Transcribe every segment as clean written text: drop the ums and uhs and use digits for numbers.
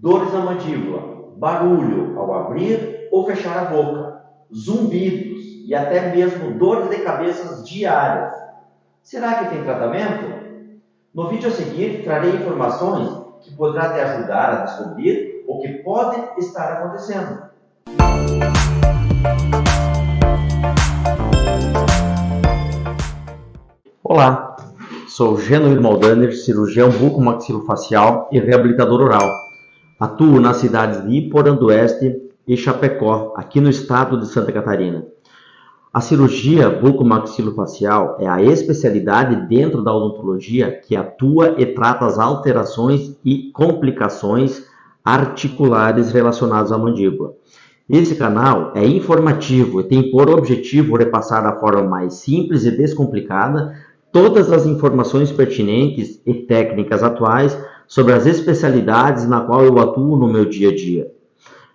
dores na mandíbula, barulho ao abrir ou fechar a boca, zumbidos e até mesmo dores de cabeça diárias. Será que tem tratamento? No vídeo a seguir, trarei informações que poderá te ajudar a descobrir o que pode estar acontecendo. Olá, sou Genoir Maldaner, cirurgião bucomaxilofacial e reabilitador oral. Atuo nas cidades de Iporã do Oeste e Chapecó, aqui no estado de Santa Catarina. A cirurgia bucomaxilofacial é a especialidade dentro da odontologia que atua e trata as alterações e complicações articulares relacionadas à mandíbula. Esse canal é informativo e tem por objetivo repassar da forma mais simples e descomplicada todas as informações pertinentes e técnicas atuais sobre as especialidades na qual eu atuo no meu dia a dia.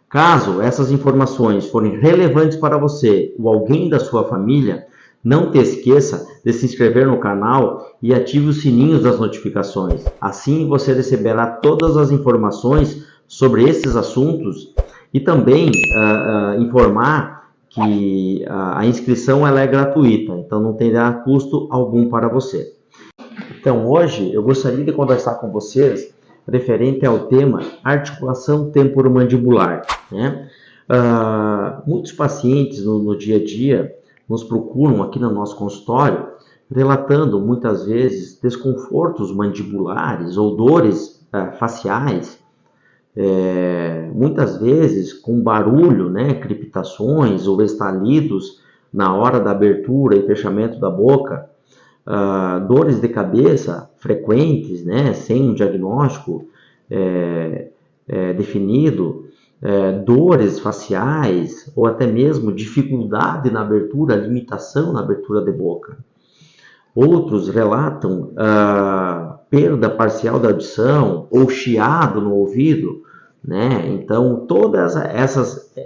Caso essas informações forem relevantes para você ou alguém da sua família, não te esqueça de se inscrever no canal e ative os sininhos das notificações. Assim você receberá todas as informações sobre esses assuntos e também informar que a inscrição ela é gratuita, então não terá custo algum para você. Então hoje eu gostaria de conversar com vocês referente ao tema articulação temporomandibular, né? Muitos pacientes no dia a dia nos procuram aqui no nosso consultório relatando muitas vezes desconfortos mandibulares ou dores faciais, muitas vezes com barulho, né, crepitações ou estalidos na hora da abertura e fechamento da boca, dores de cabeça frequentes, né, sem um diagnóstico definido, dores faciais ou até mesmo dificuldade na abertura, limitação na abertura de boca. Outros relatam perda parcial da audição ou chiado no ouvido, né? Então, todos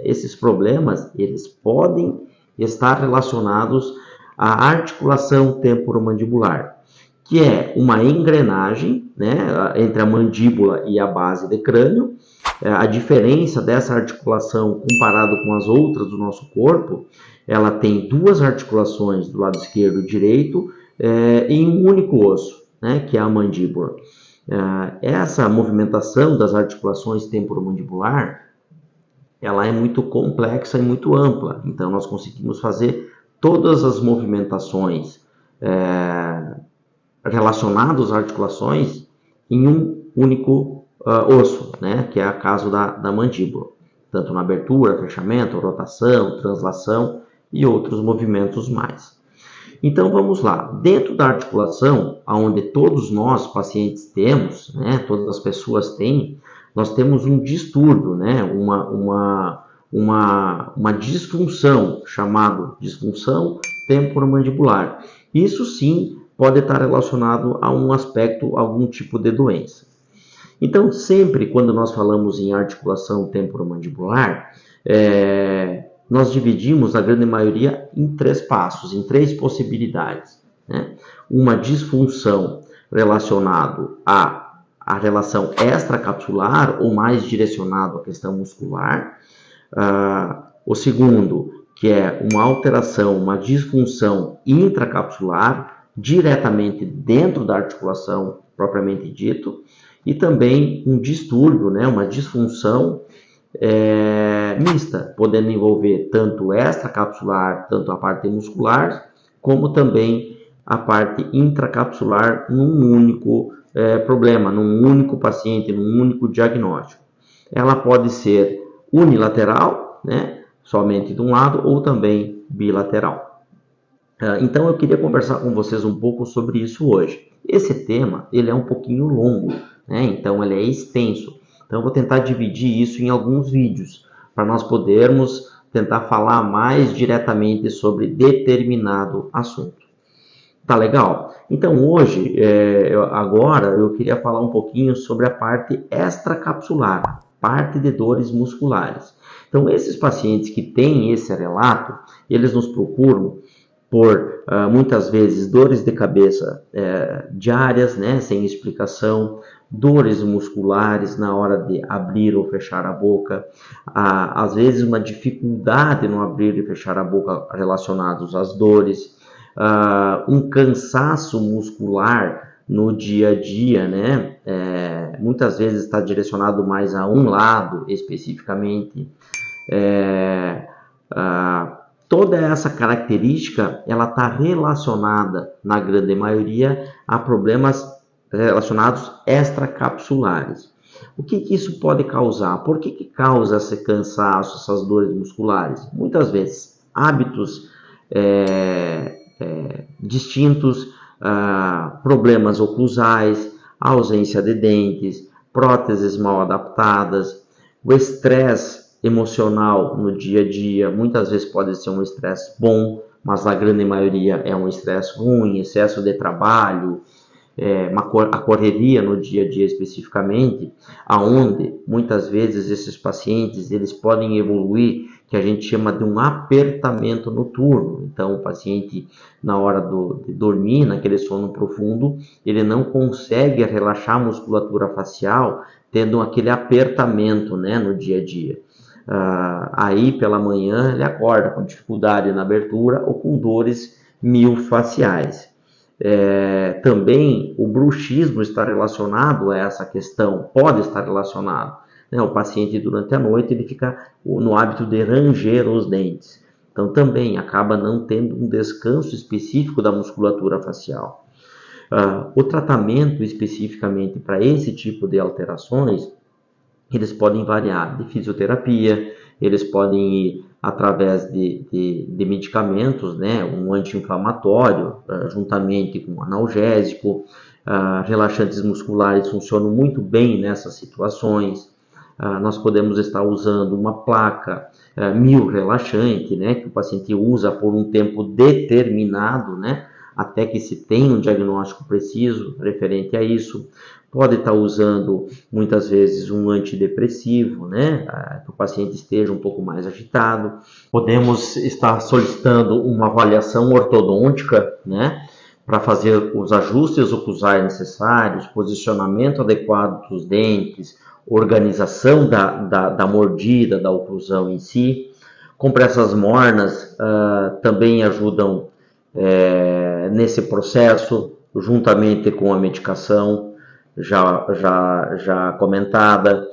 esses problemas, eles podem estar relacionados à articulação temporomandibular, que é uma engrenagem, né, entre a mandíbula e a base do crânio. A diferença dessa articulação comparado com as outras do nosso corpo, ela tem duas articulações do lado esquerdo e direito em um único osso, né, que é a mandíbula. Essa movimentação das articulações temporomandibular, ela é muito complexa e muito ampla, então nós conseguimos fazer todas as movimentações relacionadas às articulações em um único osso, né, que é o caso da mandíbula, tanto na abertura, fechamento, rotação, translação e outros movimentos mais. Então vamos lá, dentro da articulação, onde todos nós pacientes temos, né, todas as pessoas têm, nós temos um distúrbio, né, uma disfunção, chamada disfunção temporomandibular. Isso sim pode estar relacionado a um aspecto, algum tipo de doença. Então sempre quando nós falamos em articulação temporomandibular, nós dividimos a grande maioria em três passos, em três possibilidades, né? Uma disfunção relacionada à relação extracapsular ou mais direcionado à questão muscular. O segundo, que é uma alteração, uma disfunção intracapsular, diretamente dentro da articulação propriamente dito, e também um distúrbio, né? Uma disfunção mista, podendo envolver tanto extracapsular, tanto a parte muscular, como também a parte intracapsular num único problema, num único paciente, num único diagnóstico. Ela pode ser unilateral, né, somente de um lado, ou também bilateral. Então eu queria conversar com vocês um pouco sobre isso hoje. Esse tema ele é um pouquinho longo, né, então ele é extenso. Então eu vou tentar dividir isso em alguns vídeos, para nós podermos tentar falar mais diretamente sobre determinado assunto. Tá legal? Então hoje, agora eu queria falar um pouquinho sobre a parte extracapsular, parte de dores musculares. Então esses pacientes que têm esse relato, eles nos procuram por muitas vezes dores de cabeça diárias, né, sem explicação, dores musculares na hora de abrir ou fechar a boca, às vezes uma dificuldade no abrir e fechar a boca relacionados às dores, um cansaço muscular no dia a dia, né? Muitas vezes está direcionado mais a um lado especificamente. Toda essa característica ela está relacionada, na grande maioria, a problemas relacionados extracapsulares. O que isso pode causar? Por que causa esse cansaço, essas dores musculares? Muitas vezes, hábitos distintos, problemas oclusais, ausência de dentes, próteses mal adaptadas, o estresse emocional no dia a dia, muitas vezes pode ser um estresse bom, mas na grande maioria é um estresse ruim, excesso de trabalho, a correria no dia a dia especificamente, aonde muitas vezes esses pacientes eles podem evoluir, que a gente chama de um apertamento noturno. Então o paciente na hora de dormir, naquele sono profundo, ele não consegue relaxar a musculatura facial, tendo aquele apertamento, né, no dia a dia. Aí pela manhã ele acorda com dificuldade na abertura ou com dores miofasciais. Também o bruxismo está relacionado a essa questão, pode estar relacionado. Né? O paciente durante a noite ele fica no hábito de ranger os dentes. Então também acaba não tendo um descanso específico da musculatura facial. O tratamento especificamente para esse tipo de alterações, eles podem variar de fisioterapia, eles podem ir através de medicamentos, né, um anti-inflamatório, juntamente com um analgésico, relaxantes musculares funcionam muito bem nessas situações. Nós podemos estar usando uma placa miorrelaxante, né, que o paciente usa por um tempo determinado, né, até que se tenha um diagnóstico preciso referente a isso. Pode estar usando muitas vezes um antidepressivo, né, que o paciente esteja um pouco mais agitado. Podemos estar solicitando uma avaliação ortodôntica, né, para fazer os ajustes oclusais necessários, posicionamento adequado dos dentes, organização da mordida, da oclusão em si. Compressas mornas também ajudam nesse processo, juntamente com a medicação já comentada.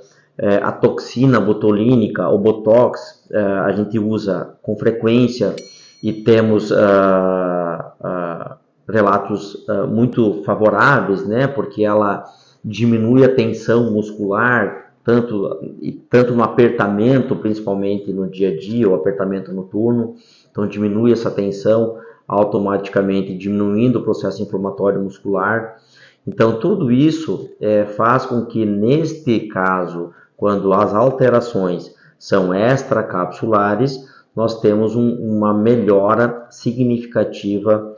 A toxina botulínica, o Botox, a gente usa com frequência e temos relatos muito favoráveis, né, porque ela diminui a tensão muscular, tanto no apertamento, principalmente no dia a dia, o apertamento noturno. Então diminui essa tensão, automaticamente diminuindo o processo inflamatório muscular. Então tudo isso faz com que, neste caso, quando as alterações são extracapsulares, nós temos uma melhora significativa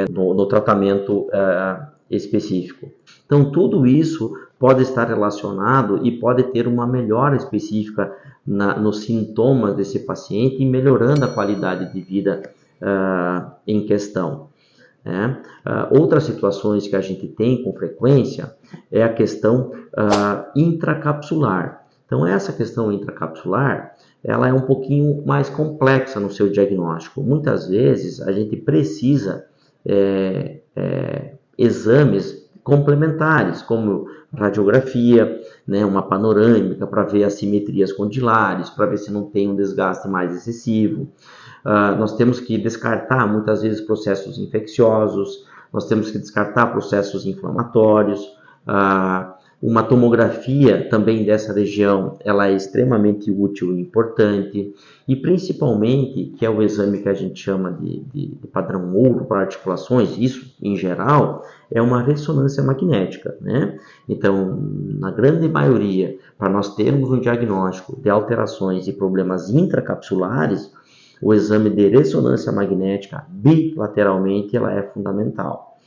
no tratamento específico. Então tudo isso pode estar relacionado e pode ter uma melhora específica nos sintomas desse paciente e melhorando a qualidade de vida em questão. Outras situações que a gente tem com frequência é a questão intracapsular. Então essa questão intracapsular ela é um pouquinho mais complexa no seu diagnóstico. Muitas vezes a gente precisa exames complementares, como radiografia, né, uma panorâmica para ver as simetrias condilares, para ver se não tem um desgaste mais excessivo. Nós temos que descartar muitas vezes processos infecciosos, nós temos que descartar processos inflamatórios. Uma tomografia também dessa região, ela é extremamente útil e importante, e principalmente, que é o exame que a gente chama de padrão ouro para articulações, isso em geral é uma ressonância magnética, né? Então, na grande maioria, para nós termos um diagnóstico de alterações e problemas intracapsulares, o exame de ressonância magnética bilateralmente ela é fundamental.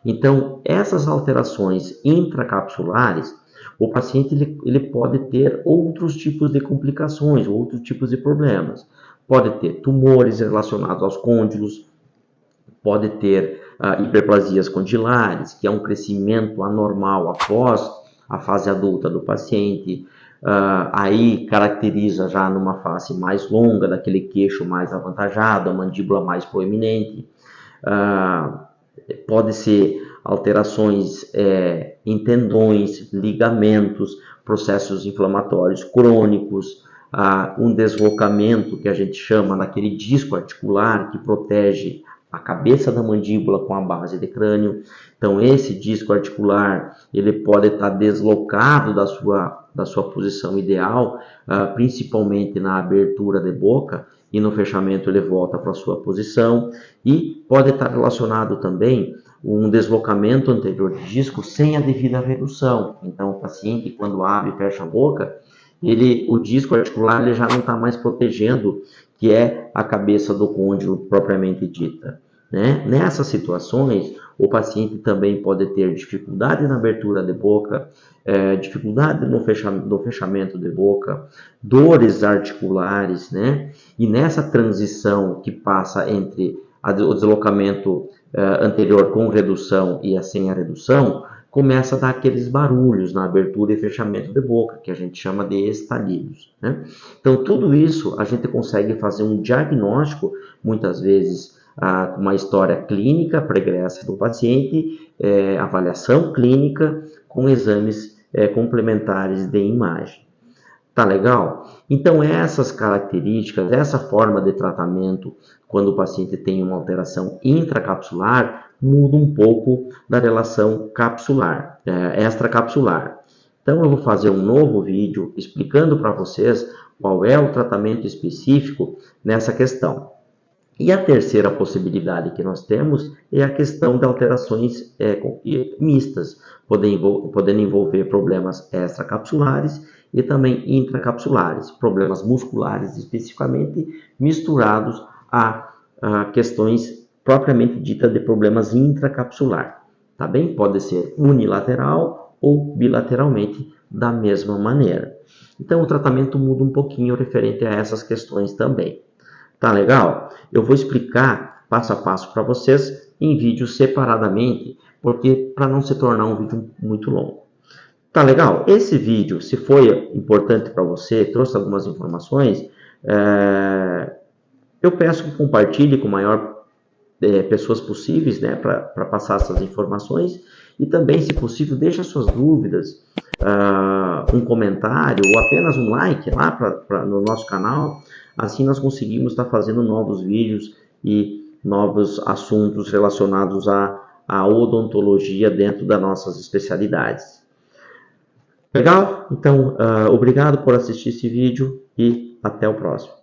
Então, essas alterações intracapsulares, o paciente ele pode ter outros tipos de complicações, outros tipos de problemas. Pode ter tumores relacionados aos côndilos, pode ter hiperplasias condilares, que é um crescimento anormal após a fase adulta do paciente. Aí caracteriza já numa fase mais longa, daquele queixo mais avantajado, a mandíbula mais proeminente. Pode ser alterações em tendões, ligamentos, processos inflamatórios crônicos, um deslocamento que a gente chama daquele disco articular que protege a cabeça da mandíbula com a base de crânio. Então esse disco articular ele pode estar deslocado da sua posição ideal, principalmente na abertura de boca, e no fechamento ele volta para a sua posição, e pode estar relacionado também um deslocamento anterior de disco sem a devida redução. Então o paciente, quando abre e fecha a boca, o disco articular ele já não está mais protegendo, que é a cabeça do côndilo propriamente dita, né? Nessas situações, o paciente também pode ter dificuldade na abertura de boca, dificuldade no fechamento de boca, dores articulares, né? E nessa transição que passa entre o deslocamento anterior com redução e sem a redução, começa a dar aqueles barulhos na abertura e fechamento de boca, que a gente chama de estalidos, né? Então, tudo isso a gente consegue fazer um diagnóstico, muitas vezes, com uma história clínica pregressa do paciente, avaliação clínica com exames complementares de imagem. Tá legal? Então, essas características, essa forma de tratamento, quando o paciente tem uma alteração intracapsular, muda um pouco da relação capsular, extracapsular. Então, eu vou fazer um novo vídeo explicando para vocês qual é o tratamento específico nessa questão. E a terceira possibilidade que nós temos é a questão de alterações mistas, podendo envolver problemas extracapsulares e também intracapsulares, problemas musculares especificamente, misturados a questões propriamente ditas de problemas intracapsular, tá bem? Pode ser unilateral ou bilateralmente da mesma maneira. Então o tratamento muda um pouquinho referente a essas questões também. Tá legal? Eu vou explicar passo a passo para vocês em vídeos separadamente, porque para não se tornar um vídeo muito longo. Tá legal? Esse vídeo, se foi importante para você, trouxe algumas informações, eu peço que compartilhe com o maior pessoas possíveis, né, para passar essas informações, e também, se possível, deixe suas dúvidas, um comentário ou apenas um like lá no nosso canal. Assim nós conseguimos estar fazendo novos vídeos e novos assuntos relacionados à odontologia dentro das nossas especialidades. Legal? Então, obrigado por assistir esse vídeo e até o próximo.